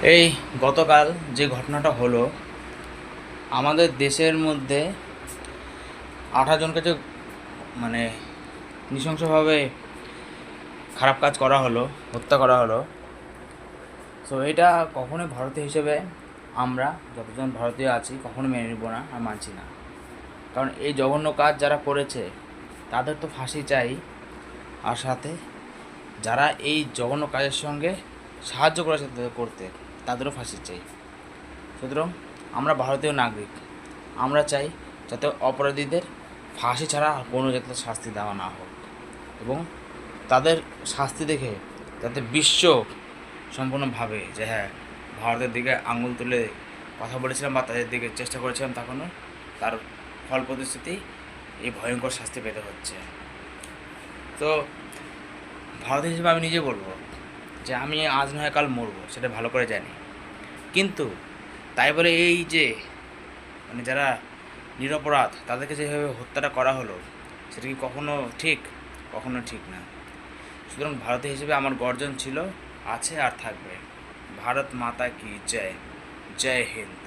এই গতকাল যে ঘটনাটা হলো আমাদের দেশের মধ্যে 18 জনকে যে মানে নৃশংসভাবে খারাপ কাজ করা হলো, হত্যা করা হলো। সো এটা কখনোই ভারতীয় হিসেবে আমরা যতজন ভারতীয় আছি কখনো মেনে নেব না আর মানছি না। কারণ এই জঘন্য কাজ যারা করেছে তাদের তো ফাঁসি চাই, আর সাথে যারা এই জঘন্য কাজের সঙ্গে সাহায্য করেছে তাদের করতে তাদেরও ফাঁসি চাই। সুতরাং আমরা ভারতীয় নাগরিক, আমরা চাই যাতে অপরাধীদের ফাঁসি ছাড়া আর কোনো যাতে শাস্তি দেওয়া না হোক, এবং তাদের শাস্তি দেখে যাতে বিশ্ব সম্পূর্ণভাবে যে হ্যাঁ, ভারতের দিকে আঙুল তুলে কথা বলেছিলাম বা তাদের দিকে চেষ্টা করেছিলাম তখনও তার ফল প্রতিশ্রুতি এই ভয়ঙ্কর শাস্তি পেতে হচ্ছে। তো ভারতীয় হিসেবে আমি নিজে বলবো যে আমি আজ নয় কাল মরবো, সেটা ভালো করে জানি। কিন্তু তাই বলে এই যে যারা নিরপরাধ তাদেরকে যেভাবে হত্যাটা করা হলো সেটা কি কখনো ঠিক? কখনো ঠিক না। সুতরাং ভারতীয় হিসেবে আমার গর্জন ছিল, আছে আর থাকবে। ভারত মাতা কি জয়, জয় হিন্দ।